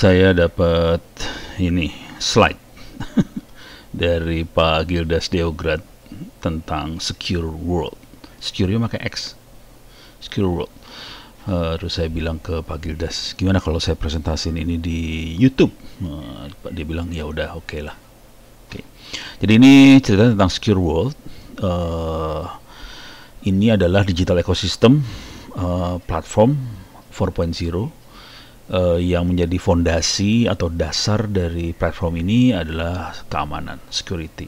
Saya dapat ini slide dari Pak Gildas Deograd tentang Secure World. Secure-nya pakai X. Secure World. Terus saya bilang ke Pak Gildas, gimana kalau saya presentasiin ini di YouTube? Dia bilang ya udah, oke lah. Oke. Jadi ini cerita tentang Secure World. Ini adalah digital ecosystem platform 4.0 yang menjadi fondasi atau dasar dari platform ini adalah keamanan, security.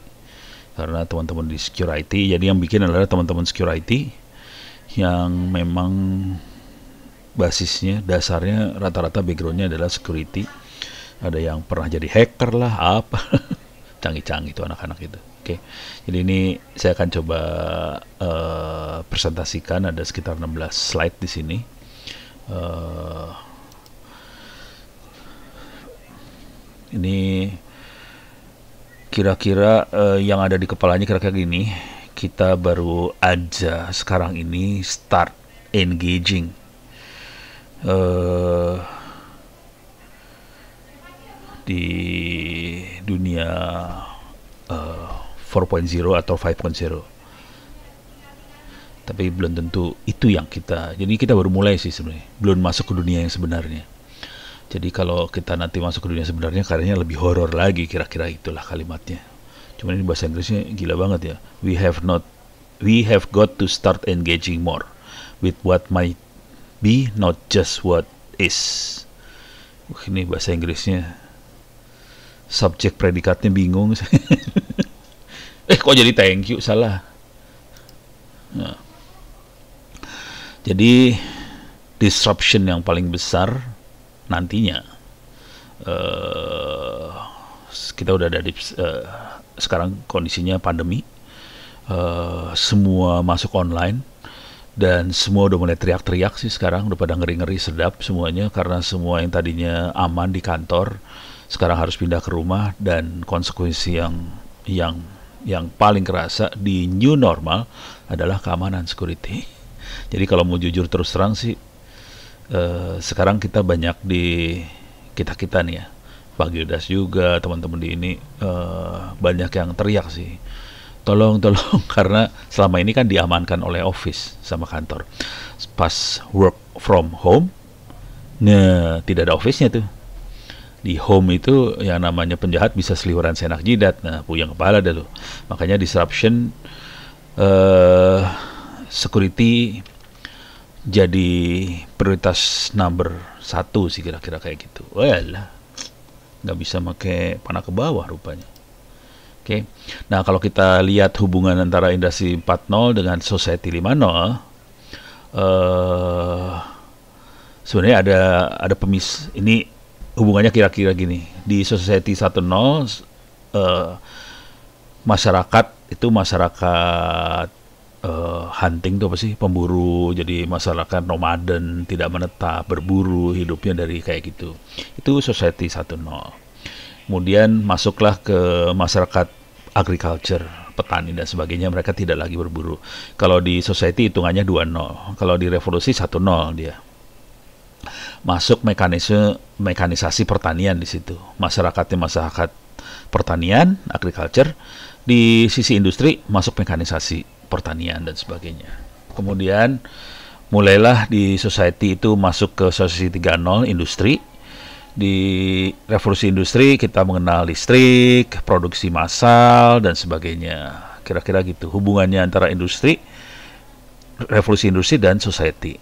Karena teman-teman di Secure IT, jadi yang bikin adalah teman-teman Secure IT yang memang basisnya, dasarnya rata-rata backgroundnya adalah security. Ada yang pernah jadi hacker lah, apa canggih-canggih itu anak-anak itu. Oke, jadi ini saya akan coba presentasikan, ada sekitar 16 slide di sini. Ini kira-kira yang ada di kepalanya kira-kira gini. Kita baru aja sekarang ini start engaging di dunia 4.0 atau 5.0. Tapi belum tentu itu yang kita. Jadi kita baru mulai sih sebenarnya. Belum masuk ke dunia yang sebenarnya. Jadi kalau kita nanti masuk ke dunia sebenarnya, karyanya lebih horor lagi, kira-kira itulah kalimatnya. Cuman ini bahasa Inggrisnya gila banget ya. We have got to start engaging more with what might be, not just what is. Ini bahasa Inggrisnya subjek predikatnya bingung. Kok jadi thank you, salah. Nah. Jadi disruption yang paling besar nantinya, kita udah ada di sekarang kondisinya pandemi, semua masuk online dan semua udah mulai teriak-teriak sih sekarang, udah pada ngeri-ngeri sedap semuanya, karena semua yang tadinya aman di kantor sekarang harus pindah ke rumah, dan konsekuensi yang paling kerasa di new normal adalah keamanan, security. Jadi kalau mau jujur terus terang sih, sekarang kita banyak di kita nih ya, Pak Gildas juga, teman-teman di ini banyak yang teriak sih, tolong karena selama ini kan diamankan oleh office sama kantor. Pas work from home, tidak ada office-nya tuh. Di home itu yang namanya penjahat bisa seliweran senak jidat, puyeng kepala dah tuh. Makanya disruption security jadi prioritas number 1 sih, kira-kira kayak gitu. Walah, nggak bisa pakai panah ke bawah rupanya. Oke. Nah, kalau kita lihat hubungan antara industri 4.0 dengan society 5.0, sebenarnya ada ini hubungannya kira-kira gini. Di society 1.0, masyarakat itu masyarakat hunting tuh apa sih, pemburu, jadi masyarakat nomaden, tidak menetap, berburu, hidupnya dari kayak gitu. Itu society 1.0. Kemudian masuklah ke masyarakat agriculture, petani dan sebagainya, mereka tidak lagi berburu. Kalau di society hitungannya 2.0, kalau di revolusi 1.0 dia. Masuk mekanisasi pertanian di situ. Masyarakatnya masyarakat pertanian, agriculture. Di sisi industri masuk mekanisasi pertanian dan sebagainya. Kemudian mulailah di society itu masuk ke society 3.0, industri. Di revolusi industri kita mengenal listrik, produksi massal dan sebagainya. Kira-kira gitu hubungannya antara industri, revolusi industri dan society.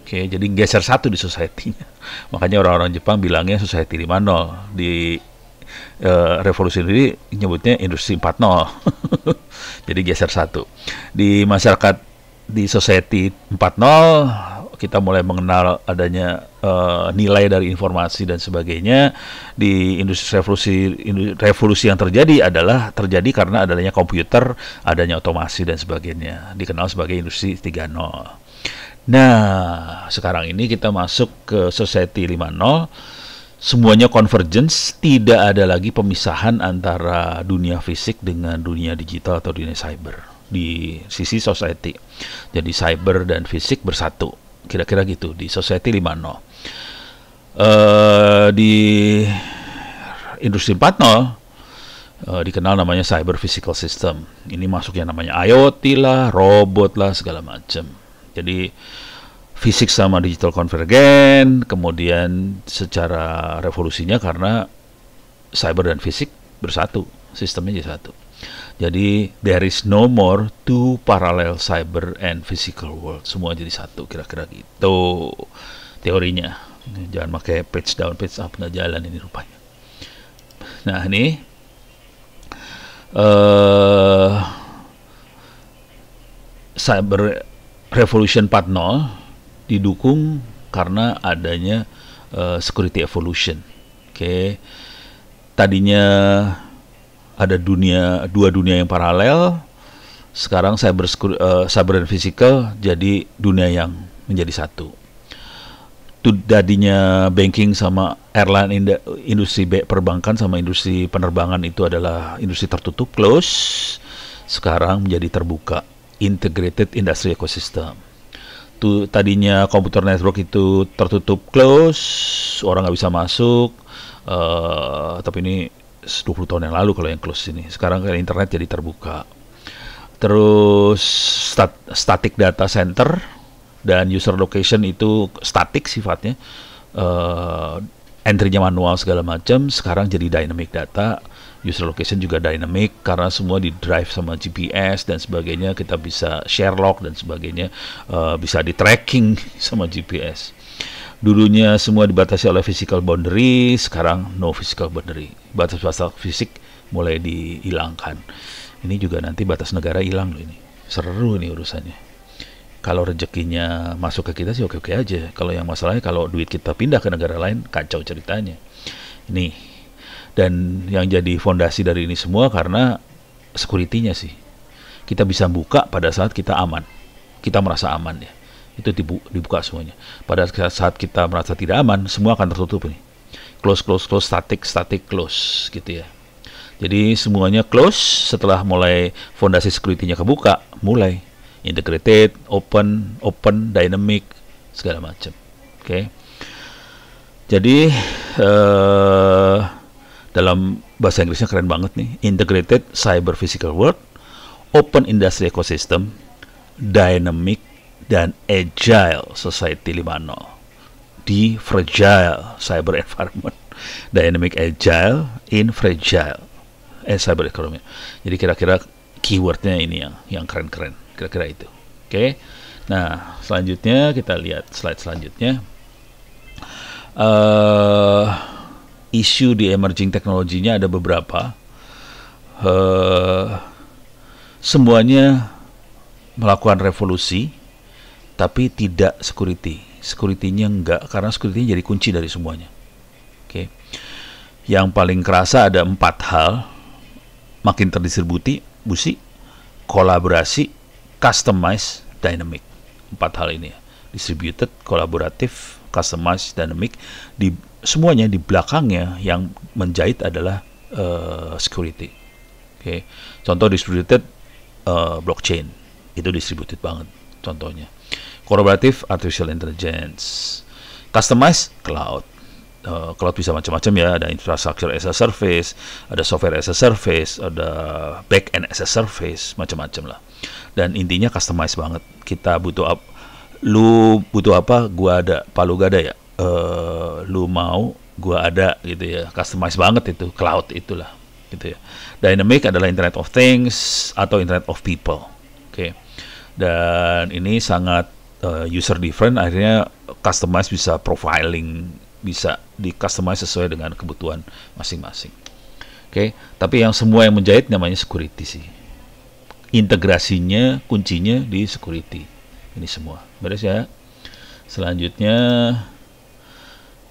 Oke, jadi geser satu di society-nya. Makanya orang-orang Jepang bilangnya society 5.0. Di revolusi ini nyebutnya industri 4.0. Jadi geser satu. Di masyarakat, di society 4.0 kita mulai mengenal adanya nilai dari informasi dan sebagainya. Di industri revolusi yang terjadi karena adanya komputer, adanya otomasi dan sebagainya, dikenal sebagai industri 3.0. Nah, sekarang ini kita masuk ke society 5.0. Semuanya convergence, tidak ada lagi pemisahan antara dunia fisik dengan dunia digital atau dunia cyber di sisi society. Jadi cyber dan fisik bersatu, kira-kira gitu di society 5.0. Di industri 4.0 dikenal namanya cyber physical system. Ini masuk yang namanya IoT lah, robot lah, segala macam. Jadi fisik sama digital konvergen, kemudian secara revolusinya karena cyber dan fisik bersatu, sistemnya jadi satu. Jadi there is no more two parallel cyber and physical world, semua jadi satu, kira-kira gitu teorinya. Jangan pakai page down, page up, nggak jalan ini rupanya. Nah ini Cyber Revolution 4.0 didukung karena adanya security evolution. Oke. Tadinya ada dua dunia yang paralel, sekarang cyber dan physical jadi dunia yang menjadi satu. Tadinya banking sama airline, industri perbankan sama industri penerbangan itu adalah industri tertutup, close, sekarang menjadi terbuka, integrated industry ecosystem. Tadinya computer network itu tertutup, close, orang nggak bisa masuk, tapi ini 20 tahun yang lalu kalau yang close ini. Sekarang kan internet jadi terbuka. Terus static data center dan user location itu statik sifatnya, entry-nya manual segala macam. Sekarang jadi dynamic data, user location juga dynamic karena semua di drive sama GPS dan sebagainya. Kita bisa share log dan sebagainya, bisa di tracking sama GPS. Dulunya semua dibatasi oleh physical boundary, sekarang no physical boundary. Batas-batas fisik mulai dihilangkan. Ini juga nanti batas negara hilang loh ini. Seru ini urusannya. Kalau rezekinya masuk ke kita sih oke-oke aja. Kalau yang masalahnya kalau duit kita pindah ke negara lain, kacau ceritanya. Ini. Dan yang jadi fondasi dari ini semua karena security-nya sih. Kita bisa buka pada saat kita aman. Kita merasa aman ya. Itu dibuka semuanya. Pada saat kita merasa tidak aman, semua akan tertutup nih. Close, static, close gitu ya. Jadi semuanya close setelah mulai fondasi security-nya kebuka, mulai integrated, open, dynamic, segala macam. Oke. Jadi dalam bahasa Inggrisnya keren banget nih. Integrated cyber physical world, open industry ecosystem, dynamic dan agile society 5.0 di fragile cyber environment. Dynamic, agile in fragile cyber economy. Jadi kira-kira keywordnya ini yang keren-keren. Kira-kira itu. Oke. Nah, selanjutnya kita lihat slide selanjutnya. Isu di emerging teknologinya ada beberapa. Semuanya melakukan revolusi, tapi tidak security. Security-nya enggak, karena security-nya jadi kunci dari semuanya. Oke. Yang paling kerasa ada 4 hal. Makin terdistribusi, kolaborasi, customize, dynamic. 4 hal ini ya. Distributed, kolaboratif, customize, dynamic. Semuanya di belakangnya yang menjahit adalah security. Oke. Contoh distributed, blockchain. Itu distributed banget contohnya. Kolaboratif, artificial intelligence. Customize, cloud. Cloud bisa macam-macam ya, ada infrastructure as a service, ada software as a service, ada back end as a service, macam-macam lah. Dan intinya customize banget. Kita butuh lu butuh apa, gua ada. Palu gak ada ya, lu mau, gua ada gitu ya. Customize banget itu, cloud itulah gitu ya. Dynamic adalah Internet of Things atau Internet of People. Oke. Dan ini sangat user different, akhirnya customize, bisa profiling, bisa di customize sesuai dengan kebutuhan masing-masing. Oke, tapi yang semua yang menjahit namanya security sih. Integrasinya, kuncinya di security. Ini semua. Beres ya. Selanjutnya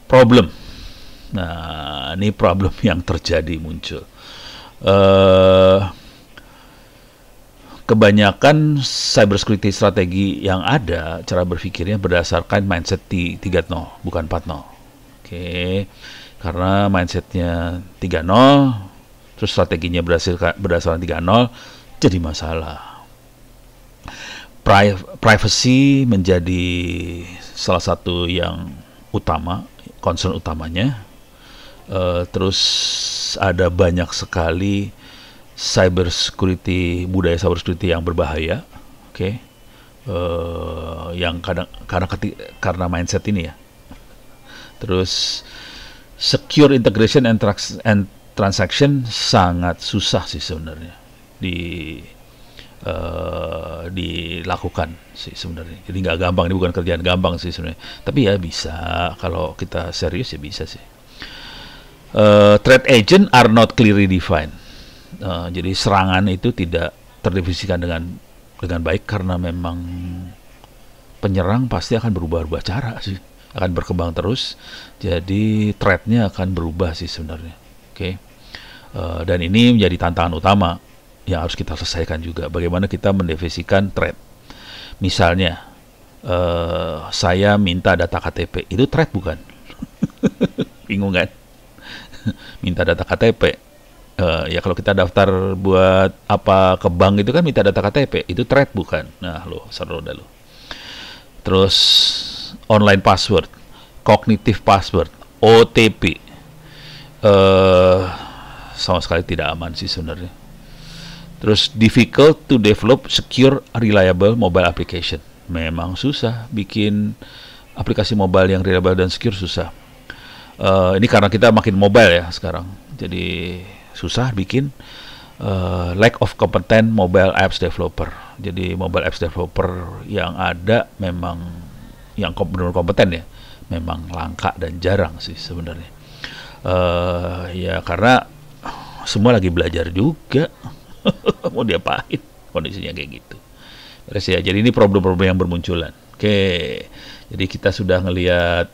problem. Nah, ini problem yang terjadi muncul. Kebanyakan cybersecurity strategi yang ada, cara berpikirnya berdasarkan mindset di 3.0, bukan 4.0. Oke, karena mindsetnya 3.0, terus strateginya berdasarkan 3.0, jadi masalah. Privacy menjadi salah satu yang utama, concern utamanya. Terus ada banyak sekali budaya cyber security yang berbahaya, oke. Yang karena mindset ini ya. Terus secure integration and transaction sangat susah sih sebenarnya dilakukan sih sebenarnya. Jadi nggak gampang, ini bukan kerjaan gampang sih sebenarnya. Tapi ya bisa, kalau kita serius ya bisa sih. Threat agent are not clearly defined. Jadi serangan itu tidak terdefinisikan dengan baik, karena memang penyerang pasti akan berubah-ubah cara sih, akan berkembang terus. Jadi threat-nya akan berubah sih sebenarnya. Oke. Dan ini menjadi tantangan utama yang harus kita selesaikan juga. Bagaimana kita mendefinisikan threat. Misalnya, saya minta data KTP, itu threat bukan? Bingung kan? Minta data KTP. Ya kalau kita daftar buat apa ke bank itu kan minta data KTP, itu threat bukan? Nah lo, seru dah lo. Terus online password, cognitive password, OTP, sama sekali tidak aman sih sebenarnya. Terus difficult to develop secure reliable mobile application. Memang susah bikin aplikasi mobile yang reliable dan secure, susah. Ini karena kita makin mobile ya sekarang, jadi susah bikin. Lack of competent mobile apps developer. Jadi mobile apps developer yang ada memang yang benar-benar kompeten ya, memang langka dan jarang sih sebenarnya. Ya karena semua lagi belajar juga. Mau diapain, kondisinya kayak gitu. Terus ya, jadi ini problem-problem yang bermunculan. Oke, jadi kita sudah ngelihat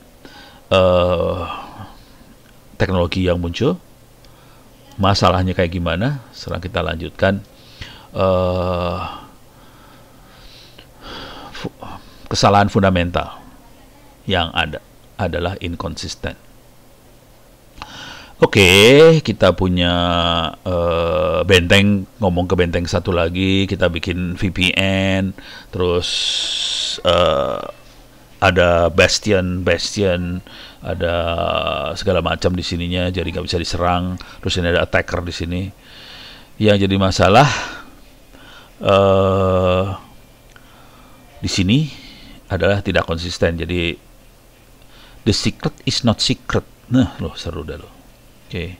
teknologi yang muncul, masalahnya kayak gimana. Sekarang kita lanjutkan kesalahan fundamental yang ada adalah inconsistent. Oke, kita punya benteng, ngomong ke benteng satu lagi, kita bikin VPN, terus ada bastion, ada segala macam di sininya, jadi nggak bisa diserang. Terus ini ada attacker di sini. Yang jadi masalah di sini adalah tidak konsisten. Jadi the secret is not secret. Nah, loh seru dah loh. Oke.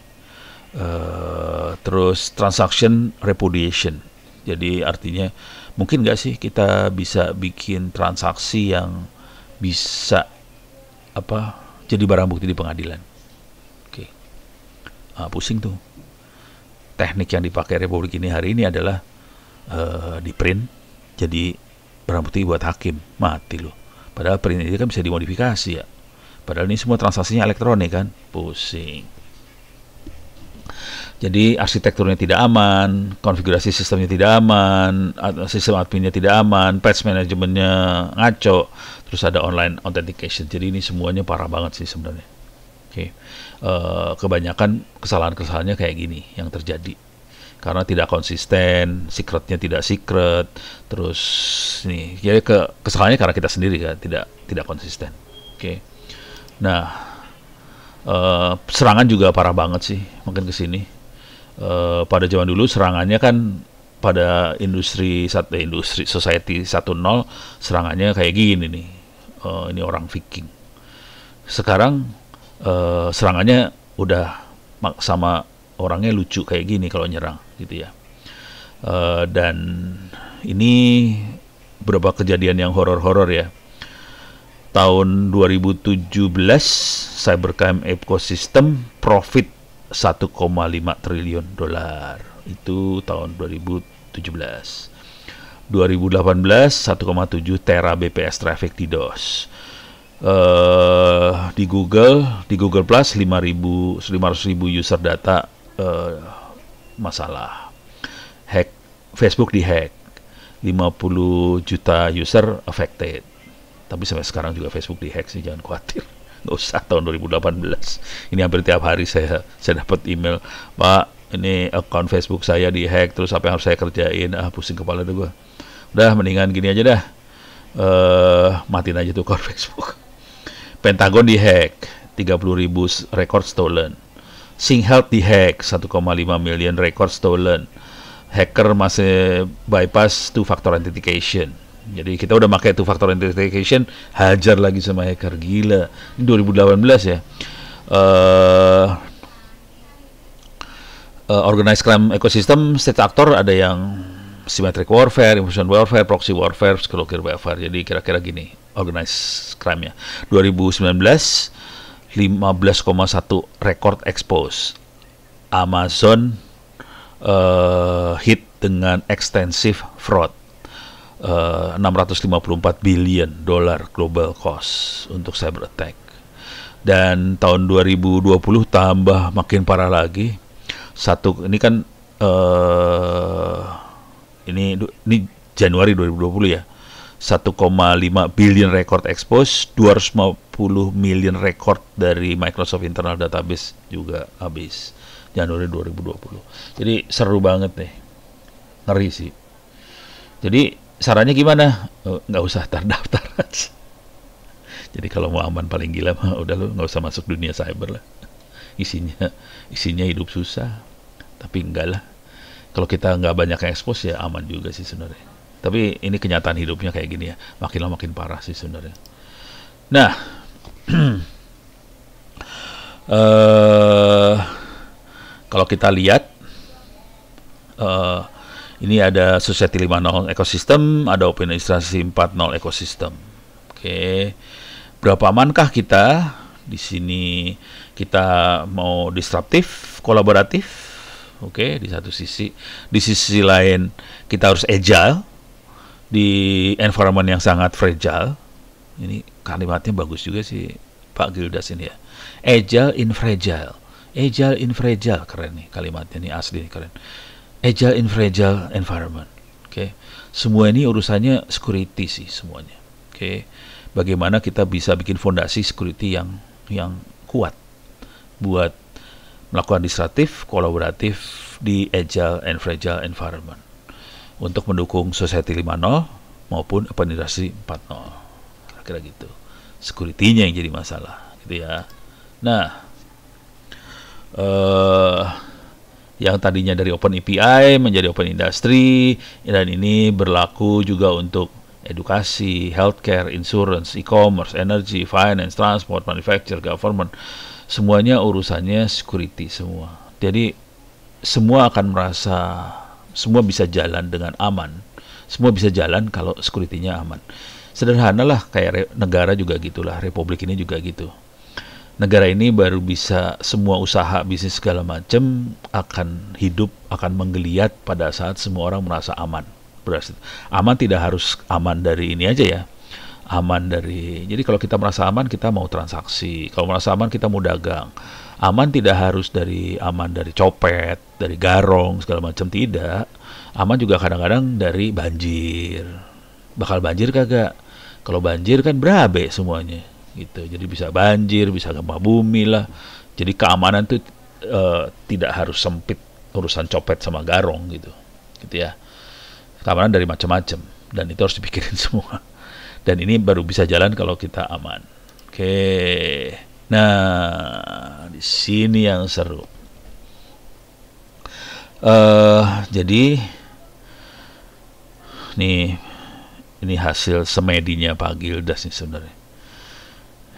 Terus transaction repudiation. Jadi artinya mungkin nggak sih kita bisa bikin transaksi yang bisa jadi barang bukti di pengadilan. Oke. Pusing tuh. Teknik yang dipakai Republik ini hari ini adalah di print jadi barang bukti buat hakim. Mati loh. Padahal print itu kan bisa dimodifikasi ya. Padahal ini semua transaksinya elektronik kan. Pusing. Jadi arsitekturnya tidak aman, konfigurasi sistemnya tidak aman, sistem adminnya tidak aman, patch manajemennya ngaco, terus ada online authentication. Jadi ini semuanya parah banget sih sebenarnya. Oke. Kebanyakan kesalahan-kesalahannya kayak gini yang terjadi. Karena tidak konsisten, secretnya tidak secret, terus nih, jadi kesalahannya karena kita sendiri kan, tidak konsisten. Oke. Nah, serangan juga parah banget sih, makin kesini. Pada zaman dulu serangannya kan pada industri society 1.0 serangannya kayak gini nih, ini orang Viking. Sekarang serangannya udah sama orangnya lucu kayak gini kalau nyerang gitu ya. Dan ini beberapa kejadian yang horor-horor ya. Tahun 2017 cybercrime ecosystem profit 1,5 triliun dolar. Itu tahun 2017. 2018 1,7 tera BPS traffic di DOS. Di Google Plus 500.000 user data masalah. Facebook dihack. 50 juta user affected. Tapi sampai sekarang juga Facebook dihack sih, jangan khawatir. Nggak usah, tahun 2018. Ini hampir tiap hari saya dapat email, Pak, ini akun Facebook saya dihack, terus apa yang harus saya kerjain? Pusing kepala deh gue. Udah, mendingan gini aja dah. Matiin aja tuh akun Facebook. Pentagon dihack, 30.000 record stolen. Sync Health dihack, 1,5 million record stolen. Hacker masih bypass two-factor authentication. Jadi kita udah pakai two-factor authentication, hajar lagi sama hacker. Gila. Ini 2018 ya. Organized crime ecosystem, state actor ada yang symmetric warfare, information warfare, proxy warfare, psychological warfare. Jadi kira-kira gini organized crime-nya. 2019 15,1 record expose. Amazon hit dengan extensive fraud. 654 billion dollar global cost untuk cyber attack. Dan tahun 2020 tambah makin parah lagi. Ini kan ini Januari 2020 ya. 1,5 billion record expose, 250 million record dari Microsoft Internal Database juga habis Januari 2020. Jadi seru banget nih. Ngeri sih. Jadi sarannya gimana? Nggak usah terdaftar. Jadi kalau mau aman paling gila mah udah lu nggak usah masuk dunia cyber lah. Isinya hidup susah. Tapi enggak lah. Kalau kita nggak banyak yang expose ya aman juga sih sebenarnya. Tapi ini kenyataan hidupnya kayak gini ya. Makin lama makin parah sih sebenarnya. Nah, kalau kita lihat ini ada Society 5.0 ekosistem, ada Open Administrasi 4.0 ekosistem. Oke. Berapa amankah kita? Di sini kita mau disruptif, kolaboratif. Oke, di satu sisi. Di sisi lain kita harus agile di environment yang sangat fragile. Ini kalimatnya bagus juga sih Pak Gildas ini ya. Agile in fragile. Agile in fragile, keren nih kalimatnya nih, asli nih, keren. Agile in fragile environment. Oke. Semua ini urusannya security sih semuanya. Oke. Bagaimana kita bisa bikin fondasi security yang kuat buat melakukan disruptif, kolaboratif di agile and fragile environment untuk mendukung Society 5.0 maupun Administrasi 4.0. Kira-kira gitu. Security-nya yang jadi masalah, gitu ya. Nah, yang tadinya dari Open API menjadi Open Industry, dan ini berlaku juga untuk edukasi, healthcare, insurance, e-commerce, energy, finance, transport, manufacture, government. Semuanya urusannya security semua. Jadi semua akan merasa semua bisa jalan dengan aman. Semua bisa jalan kalau security-nya aman. Sederhana lah, kayak negara juga gitulah, republik ini juga gitu. Negara ini baru bisa semua usaha, bisnis segala macam akan hidup, akan menggeliat pada saat semua orang merasa aman. Berarti aman tidak harus aman dari ini aja ya. Aman dari, jadi kalau kita merasa aman kita mau transaksi, kalau merasa aman kita mau dagang. Aman tidak harus aman dari copet, dari garong segala macam, tidak. Aman juga kadang-kadang dari banjir. Bakal banjir kagak? Kalau banjir kan berabe semuanya gitu. Jadi bisa banjir, bisa gempa bumi lah. Jadi keamanan tuh tidak harus sempit urusan copet sama garong gitu. Gitu ya. Keamanan dari macam-macam dan itu harus dipikirin semua. Dan ini baru bisa jalan kalau kita aman. Oke. Nah, di sini yang seru. Jadi ini hasil semedinya Pak Gildas nih sebenarnya.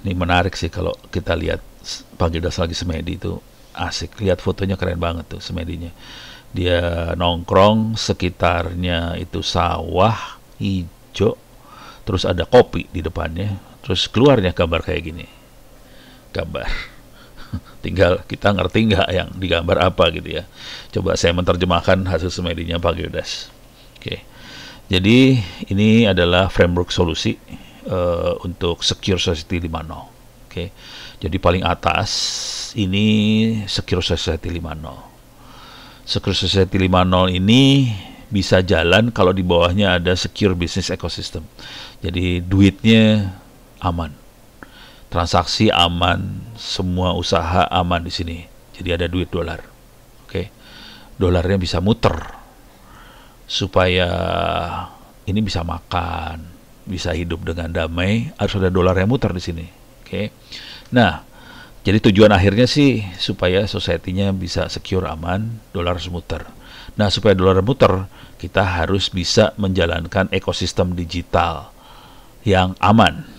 Ini menarik sih kalau kita lihat Pak Gildas lagi semedi itu, asik. Lihat fotonya keren banget tuh semedinya. Dia nongkrong, sekitarnya itu sawah hijau, terus ada kopi di depannya, terus keluarnya gambar kayak gini. Gambar. Tinggal kita ngerti nggak yang digambar apa gitu ya. Coba saya menerjemahkan hasil semedinya Pak Gildas. Oke. Jadi ini adalah framework solusi untuk Secure Society 5.0. Oke. Jadi paling atas ini Secure Society 5.0. Secure Society 5.0 ini bisa jalan kalau di bawahnya ada secure business ecosystem. Jadi duitnya aman, transaksi aman, semua usaha aman di sini. Jadi ada duit dolar, oke, dolarnya bisa muter supaya ini bisa makan, bisa hidup dengan damai. Harus ada dolar yang muter di sini, oke. Nah, Jadi tujuan akhirnya sih supaya society-nya bisa secure, aman, dolar harus muter. Nah, supaya dolar muter, kita harus bisa menjalankan ekosistem digital yang aman.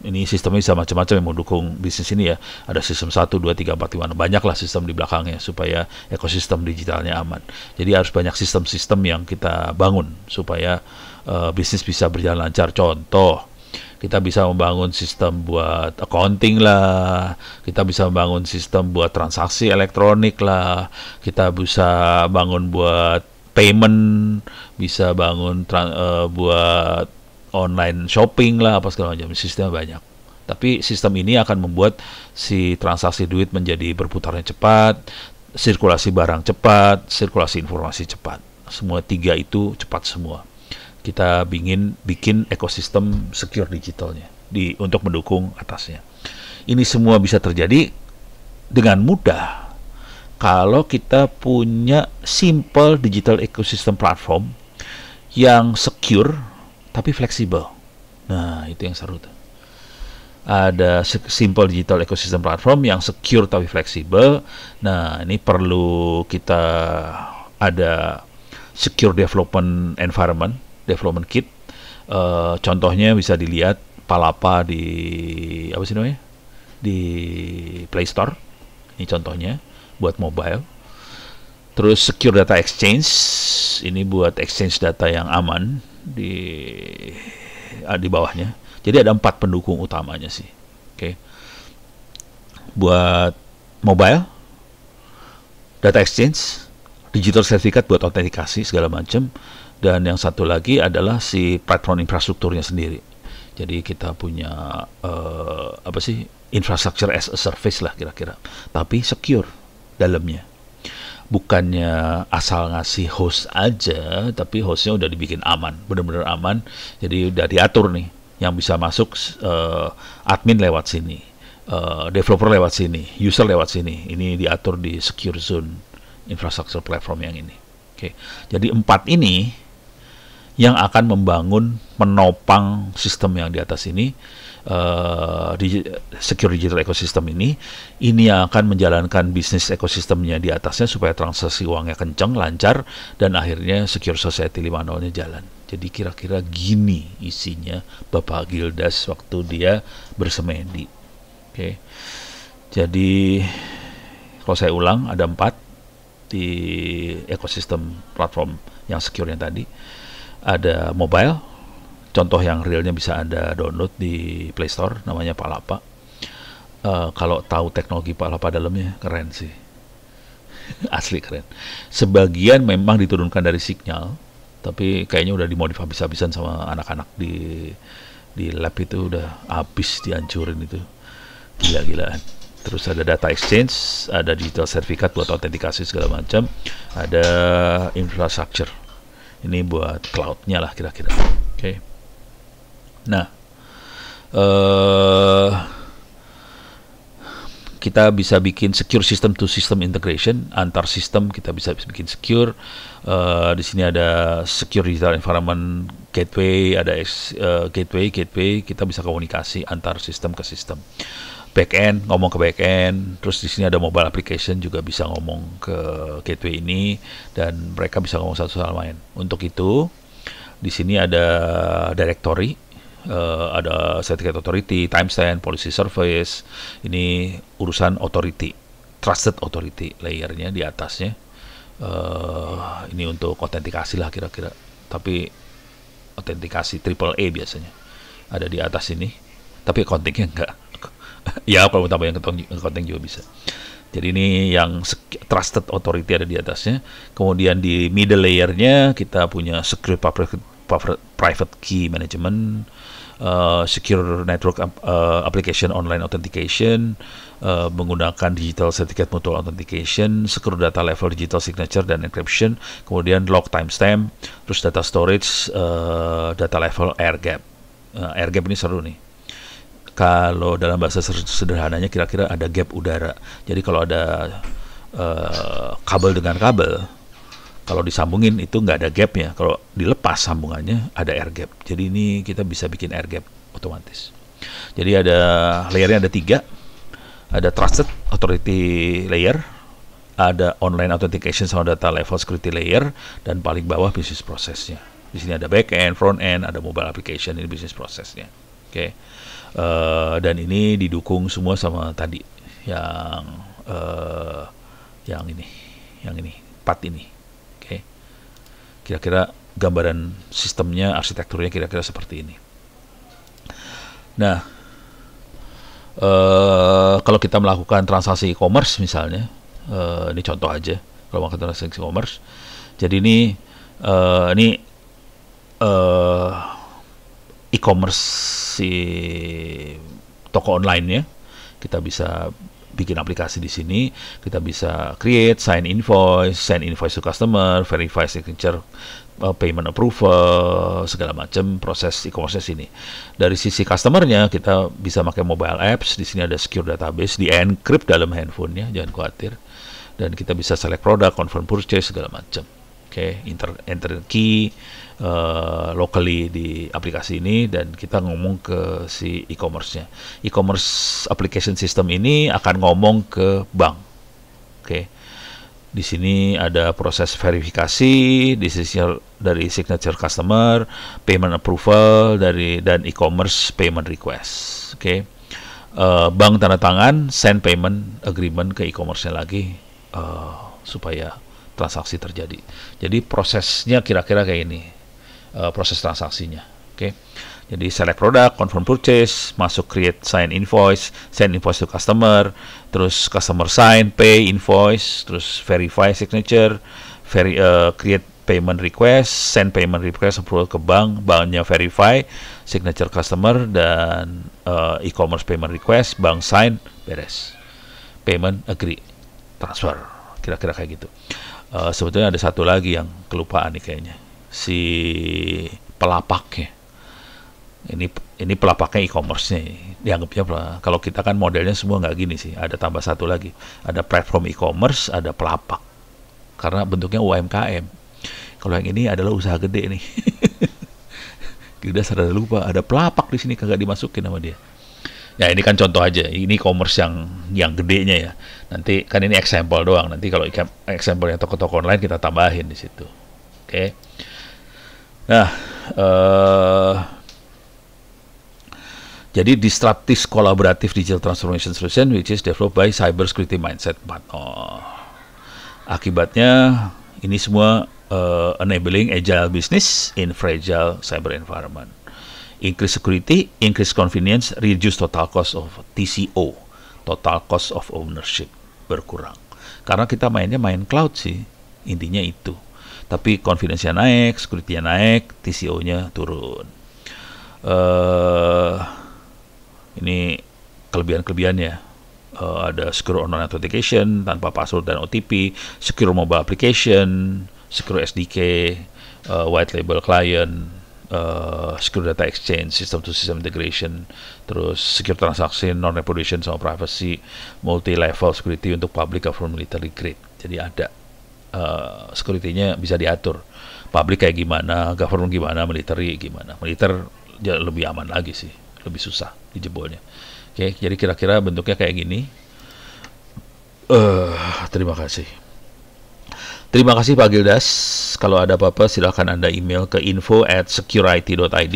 Ini sistemnya bisa macam-macam yang mendukung bisnis ini ya. Ada sistem 1, 2, 3, 4, 5. Banyaklah sistem di belakangnya supaya ekosistem digitalnya aman. Jadi harus banyak sistem-sistem yang kita bangun supaya bisnis bisa berjalan lancar. Contoh, kita bisa membangun sistem buat accounting lah, kita bisa membangun sistem buat transaksi elektronik lah, kita bisa bangun buat payment, bisa bangun buat online shopping lah, apa segala macam. Sistemnya banyak. Tapi sistem ini akan membuat si transaksi duit menjadi berputarnya cepat, sirkulasi barang cepat, sirkulasi informasi cepat. Semua tiga itu cepat semua. Kita bikin ekosistem secure digitalnya untuk mendukung atasnya. Ini semua bisa terjadi dengan mudah kalau kita punya simple digital ecosystem platform yang secure tapi fleksibel. Nah, itu yang seru tuh. Ada simple digital ecosystem platform yang secure tapi fleksibel. Nah, ini perlu kita ada secure development environment, development kit. Contohnya bisa dilihat Palapa di apa sih namanya, di Play Store. Ini contohnya buat mobile. Terus secure data exchange, ini buat exchange data yang aman di bawahnya. Jadi ada 4 pendukung utamanya sih. Oke. Buat mobile, data exchange, digital certificate buat autentikasi segala macam. Dan yang satu lagi adalah si platform infrastrukturnya sendiri. Jadi kita punya infrastructure as a service lah kira-kira. Tapi secure dalamnya. Bukannya asal ngasih host aja, tapi hostnya udah dibikin aman, benar-benar aman. Jadi udah diatur nih, yang bisa masuk admin lewat sini, developer lewat sini, user lewat sini. Ini diatur di secure zone infrastructure platform yang ini. Oke. Jadi 4 ini yang akan menopang sistem yang di atas ini, secure digital ecosystem ini yang akan menjalankan bisnis ekosistemnya di atasnya supaya transaksi uangnya kencang, lancar, dan akhirnya secure society 5.0-nya jalan. Jadi kira-kira gini isinya Bapak Gildas waktu dia bersemedi. Oke. Jadi kalau saya ulang, ada 4 di ekosistem platform yang secure yang tadi. Ada mobile, contoh yang realnya bisa Anda download di Play Store, namanya Palapa. Kalau tahu teknologi Palapa dalamnya, keren sih. Asli keren. Sebagian memang diturunkan dari Signal, tapi kayaknya udah dimodif habis-habisan sama anak-anak di lab itu, udah habis dihancurin itu. Gila-gilaan. Terus ada data exchange, ada digital certificate buat autentikasi segala macam, ada infrastructure. Ini buat cloud-nya lah kira-kira. Oke. Nah, kita bisa bikin secure system to system integration, antar sistem kita bisa bikin secure. Di sini ada secure digital environment gateway, ada gateway kita bisa komunikasi antar sistem ke sistem. Backend ngomong ke backend, terus di sini ada mobile application juga bisa ngomong ke gateway ini, dan mereka bisa ngomong satu sama lain. Untuk itu di sini ada directory, ada certificate authority, timestamp, policy service. Ini urusan authority, trusted authority layernya di atasnya. Ini untuk autentikasi lah kira-kira, tapi autentikasi AAA biasanya ada di atas ini, tapi accountingnya enggak. Ya, kalau mau tambahin accounting juga bisa. Jadi ini yang trusted authority ada di atasnya. Kemudian di middle layernya kita punya secure private key management, secure network application online authentication, menggunakan digital certificate mutual authentication, secure data level digital signature dan encryption, kemudian log timestamp, terus data storage, data level air gap. Air gap ini seru nih. Kalau dalam bahasa sederhananya kira-kira ada gap udara. Jadi kalau ada kabel dengan kabel, kalau disambungin itu nggak ada gapnya. Kalau dilepas sambungannya ada air gap. Jadi ini kita bisa bikin air gap otomatis. Jadi ada layernya ada 3. ada trusted authority layer, ada online authentication sama data level security layer, dan paling bawah bisnis prosesnya. Di sini ada back end, front end, ada mobile application, ini bisnis prosesnya. Oke. Dan ini didukung semua sama tadi yang ini, part ini. Oke. Kira-kira gambaran sistemnya, arsitekturnya kira-kira seperti ini. Nah, kalau kita melakukan transaksi e-commerce misalnya, ini contoh aja kalau melakukan transaksi e-commerce. Jadi ini e-commerce si toko online-nya, kita bisa bikin aplikasi di sini, kita bisa create, send invoice to customer, verify signature, payment approval, segala macam proses e-commerce sini. Dari sisi customernya kita bisa pakai mobile apps, di sini ada secure database, di encrypt dalam handphonenya, jangan khawatir. Dan kita bisa select produk, confirm purchase, segala macam. Oke, enter key locally di aplikasi ini, dan kita ngomong ke si e-commerce-nya. E-commerce application system ini akan ngomong ke bank. Oke. Di sini ada proses verifikasi dari signature customer, payment approval dan e-commerce payment request. Oke. Bank tanda tangan, send payment agreement ke e-commerce-nya lagi supaya transaksi terjadi. Jadi prosesnya kira-kira kayak ini, proses transaksinya. Oke. Jadi select product, confirm purchase, masuk create, send invoice to customer, terus customer sign, pay invoice, terus verify signature, create payment request, send payment request approval ke bank, banknya verify signature customer, dan e-commerce payment request, bank sign, beres. Payment agree, transfer, kira-kira kayak gitu. Sebetulnya ada satu lagi yang kelupaan nih kayaknya, si pelapaknya. Ini pelapaknya e-commerce-nya. Dianggapnya kalau kita kan modelnya semua nggak gini sih. Ada tambah satu lagi. Ada platform e-commerce, ada pelapak. Karena bentuknya UMKM. Kalau yang ini adalah usaha gede nih. Kita sadar lupa ada pelapak di sini kagak dimasukin sama dia. Ya ini kan contoh aja. Ini e-commerce yang gedenya ya. Nanti kan ini example doang. Nanti kalau example yang toko-toko online kita tambahin di situ. Oke. Nah, jadi disruptive collaborative digital transformation solution which is developed by cyber security mindset partner. Akibatnya ini semua enabling agile business in fragile cyber environment. Increase security, increase convenience, reduce total cost of TCO, total cost of ownership berkurang. Karena kita main cloud sih, intinya itu. Tapi convenience-nya naik, security-nya naik, TCO-nya turun. Ini kelebihan-kelebihannya. Ada secure online authentication tanpa password dan OTP, secure mobile application, secure SDK, white label client, secure data exchange, system to system integration, terus secure transaction, non repudiation sama privacy, multi level security untuk public government military grade. Jadi ada security-nya bisa diatur. Public kayak gimana, government gimana, military gimana. Militer lebih aman lagi sih, lebih susah dijebolnya. Oke, jadi kira-kira bentuknya kayak gini. Terima kasih. Terima kasih Pak Gildas. Kalau ada apa-apa silakan Anda email ke info@security.id.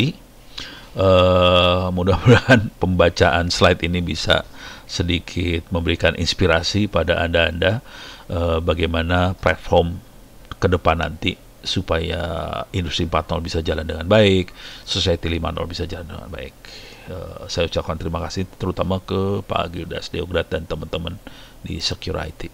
Mudah-mudahan pembacaan slide ini bisa sedikit memberikan inspirasi pada Anda bagaimana platform ke depan nanti supaya industri 4.0 bisa jalan dengan baik, society 5.0 bisa jalan dengan baik. Saya ucapkan terima kasih terutama ke Pak Gildas Deograt dan teman-teman di Security.